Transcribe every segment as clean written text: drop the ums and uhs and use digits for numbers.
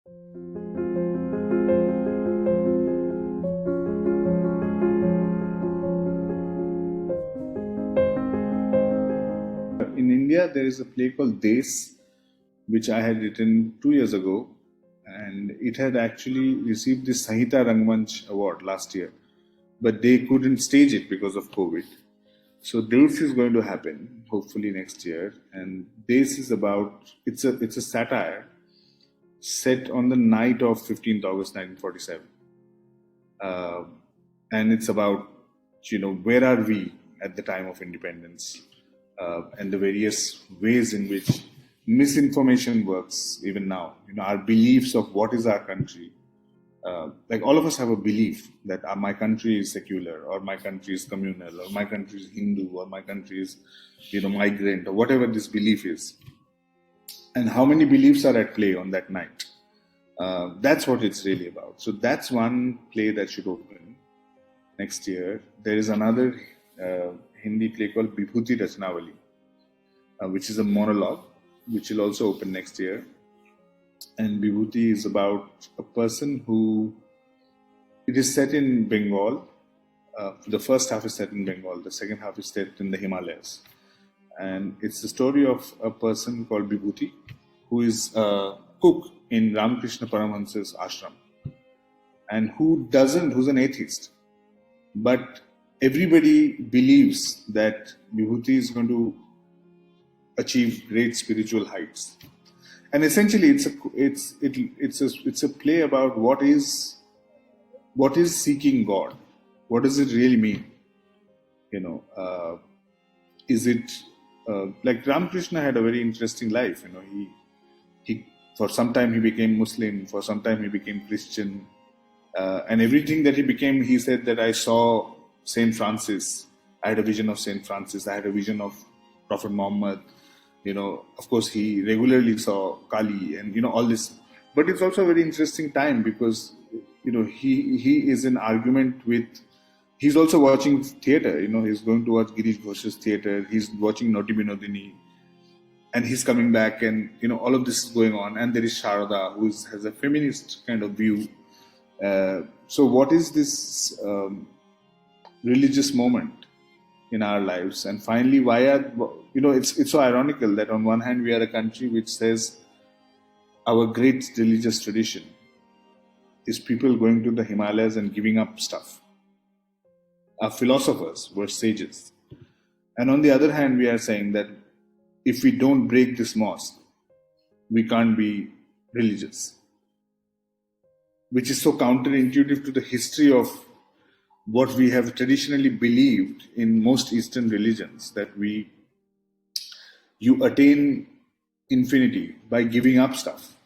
In India, there is a play called Des, which I had written 2 years ago, and it had actually received the Sahita Rangmanch Award last year, but they couldn't stage it because of COVID. So this is going to happen hopefully next year, and this is about it's a satire set on the night of 15th August 1947, uh, and it's about where are we at the time of independence, and the various ways in which misinformation works even now. Our beliefs of what is our country. Like all of us have a belief that my country is secular, or my country is communal, or my country is Hindu, or my country is migrant, or whatever this belief is. And how many beliefs are at play on that night? That's what it's really about. So that's one play that should open next year. There is another Hindi play called Vibhuti Rachnavali, which is a monologue, which will also open next year. And Vibhuti is about a person who, it is set in Bengal. The first half is set in Bengal, the second half is set in the Himalayas. And it's the story of a person called Vibhuti, who is a cook in Ramakrishna Paramahansa's ashram, and who's an atheist. But everybody believes that Vibhuti is going to achieve great spiritual heights. And essentially, it's a play about what is seeking God. What does it really mean? Is it like Ramakrishna had a very interesting life? He for some time he became Muslim, for some time he became Christian, and everything that he became, he said that I saw Saint Francis. I had a vision of Saint Francis. I had a vision of Prophet Muhammad. Of course, he regularly saw Kali and all this. But it's also a very interesting time because he is in argument with. He's also watching theatre. He's going to watch Girish Ghosh's theatre. He's watching Naughty Binodini, and he's coming back, and all of this is going on. And there is Sharada, who has a feminist kind of view. So, what is this religious moment in our lives? And finally, why are it's so ironical that on one hand we are a country which says our great religious tradition is people going to the Himalayas and giving up stuff. Our philosophers were sages. And on the other hand, we are saying that if we don't break this mosque, we can't be religious. Which is so counterintuitive to the history of what we have traditionally believed in most Eastern religions, that you attain infinity by giving up stuff.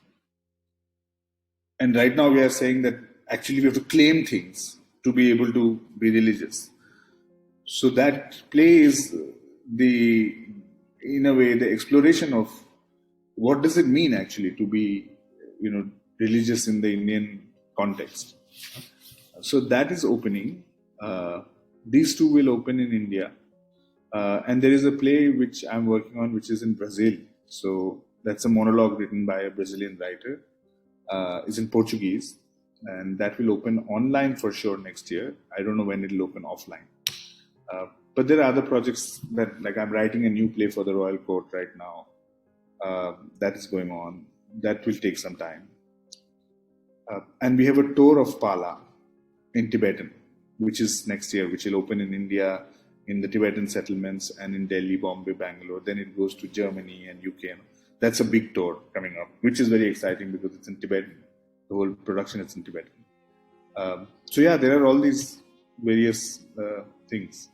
And right now we are saying that actually we have to claim things to be able to be religious. So that play is in a way, the exploration of what does it mean actually to be, religious in the Indian context. So that is opening. These two will open in India. And there is a play which I'm working on, which is in Brazil. So that's a monologue written by a Brazilian writer. It's in Portuguese. And that will open online for sure next year. I don't know when it will open offline. But there are other projects that, like I'm writing a new play for the Royal Court right now. That is going on. That will take some time. And we have a tour of Pala in Tibetan, which is next year, which will open in India, in the Tibetan settlements, and in Delhi, Bombay, Bangalore. Then it goes to Germany and UK. That's a big tour coming up, which is very exciting because it's in Tibetan. The whole production is in Tibetan. So yeah, there are all these various things.